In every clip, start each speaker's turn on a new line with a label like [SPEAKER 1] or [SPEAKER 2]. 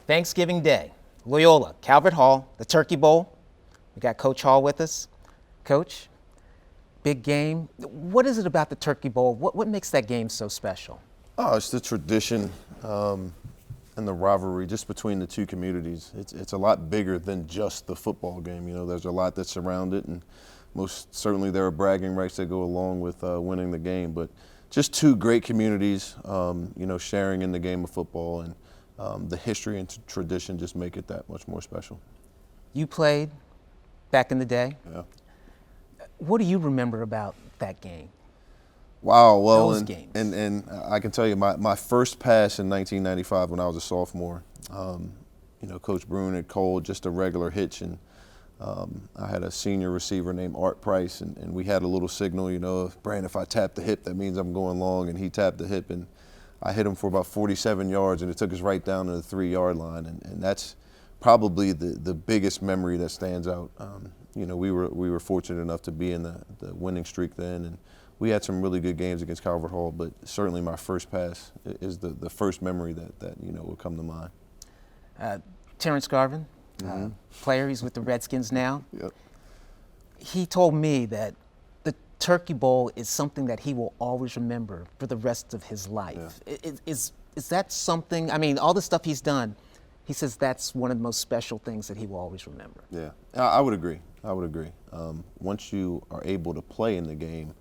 [SPEAKER 1] Thanksgiving Day, Loyola, Calvert Hall, the Turkey Bowl. We got Coach Hall with us. Coach, big game. What is it about the Turkey Bowl? What makes that game so special?
[SPEAKER 2] Oh, it's the tradition and the rivalry just between the two communities. It's a lot bigger than just the football game. You know, there's a lot that's around it, and most certainly there are bragging rights that go along with winning the game. But just two great communities, you know, sharing in the game of football, and the history and tradition just make it that much more special.
[SPEAKER 1] You played back in the day.
[SPEAKER 2] Yeah.
[SPEAKER 1] What do you remember about that game?
[SPEAKER 2] Wow, well,
[SPEAKER 1] Those games.
[SPEAKER 2] And I can tell you my first pass in 1995 when I was a sophomore, you know, Coach Bruin had called just a regular hitch, and I had a senior receiver named Art Price, and we had a little signal, you know, Brant, if I tap the hip, that means I'm going long, and he tapped the hip, and I hit him for about 47 yards, and it took us right down to the 3-yard line, and that's probably the biggest memory that stands out. You know, we were fortunate enough to be in the winning streak then, and we had some really good games against Calvert Hall, but certainly my first pass is the first memory that you know will come to mind.
[SPEAKER 1] Terrence Garvin, player, he's with the Redskins now.
[SPEAKER 2] Yep.
[SPEAKER 1] He told me that the Turkey Bowl is something that he will always remember for the rest of his life. Yeah. Is that something, I mean, all the stuff he's done, he says that's one of the most special things that he will always remember.
[SPEAKER 2] Yeah, I would agree. I would agree. Once you are able to play in the game,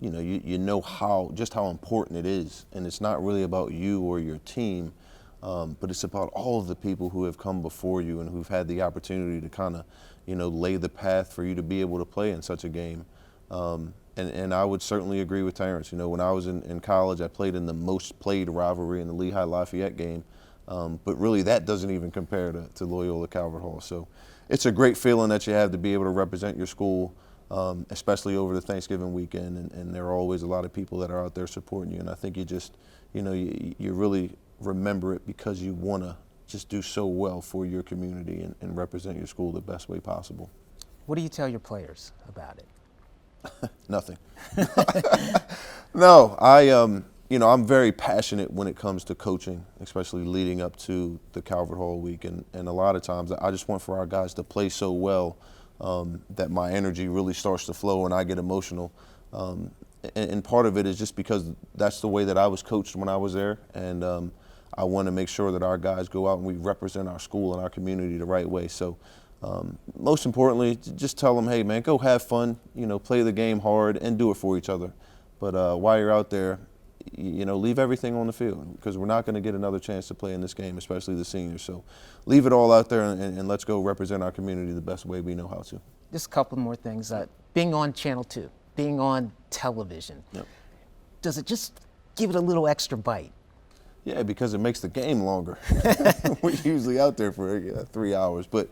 [SPEAKER 2] you know, you know how important it is, and it's not really about you or your team, but it's about all of the people who have come before you and who've had the opportunity to kind of, you know, lay the path for you to be able to play in such a game. And I would certainly agree with Terrence. You know, when I was in college, I played in the most played rivalry in the Lehigh-Lafayette game, but really that doesn't even compare to Loyola Calvert Hall. So it's a great feeling that you have to be able to represent your school, especially over the Thanksgiving weekend, and there are always a lot of people that are out there supporting you, and I think you just, you know, you really remember it because you want to just do so well for your community and represent your school the best way possible.
[SPEAKER 1] What do you tell your players about it?
[SPEAKER 2] Nothing. No, you know, I'm very passionate when it comes to coaching, especially leading up to the Calvert Hall week, and a lot of times I just want for our guys to play so well that my energy really starts to flow and I get emotional. And part of it is just because that's the way that I was coached when I was there, and I want to make sure that our guys go out and we represent our school and our community the right way. So most importantly, just tell them, hey man, go have fun, you know, play the game hard and do it for each other. But while you're out there, you know, leave everything on the field, because we're not going to get another chance to play in this game, especially the seniors. So leave it all out there and let's go represent our community the best way we know how to.
[SPEAKER 1] Just a couple more things. Being on Channel 2, being on television,
[SPEAKER 2] Yep.
[SPEAKER 1] Does it just give it a little extra bite?
[SPEAKER 2] Yeah, because it makes the game longer. We're usually out there for 3 hours. But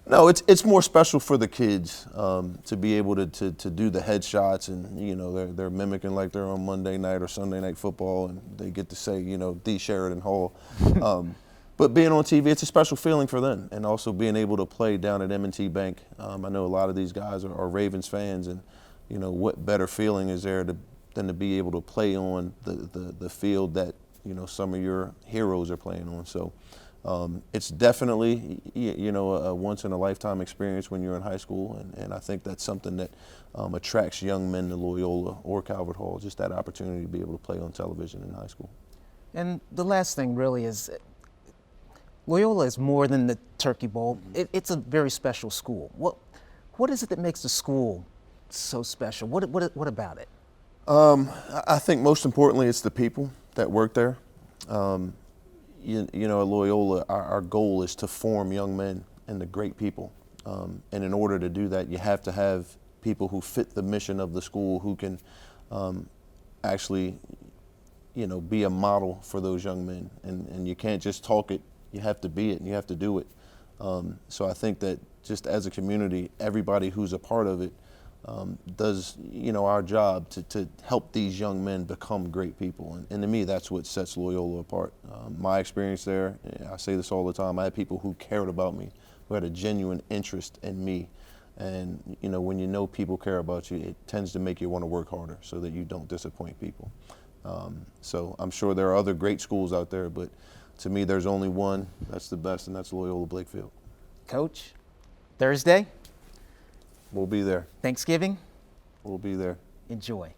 [SPEAKER 2] no, it's more special for the kids to be able to do the headshots, and you know they're mimicking like they're on Monday night or Sunday Night Football, and they get to say, you know, D. Sheridan Hall. But being on TV, it's a special feeling for them, and also being able to play down at M&T Bank. I know a lot of these guys are Ravens fans, and you know what better feeling is there than to be able to play on the field that, you know, some of your heroes are playing on. So it's definitely, you know, a once-in-a-lifetime experience when you're in high school, and I think that's something that attracts young men to Loyola or Calvert Hall, just that opportunity to be able to play on television in high school.
[SPEAKER 1] And the last thing really is, Loyola is more than the Turkey Bowl. It's a very special school. What is it that makes the school so special? What about it?
[SPEAKER 2] I think most importantly, it's the people that work there. You know, at Loyola, our goal is to form young men into great people. And in order to do that, you have to have people who fit the mission of the school, who can actually, you know, be a model for those young men. And you can't just talk it, you have to be it, and you have to do it. So I think that just as a community, everybody who's a part of it does, you know, our job to help these young men become great people. And to me, that's what sets Loyola apart. My experience there, I say this all the time, I had people who cared about me, who had a genuine interest in me. And, you know, when you know people care about you, it tends to make you want to work harder so that you don't disappoint people. So I'm sure there are other great schools out there, but To me, there's only one that's the best, and that's Loyola Blakefield.
[SPEAKER 1] Coach, Thursday,
[SPEAKER 2] We'll be there.
[SPEAKER 1] Thanksgiving,
[SPEAKER 2] We'll be there.
[SPEAKER 1] enjoy.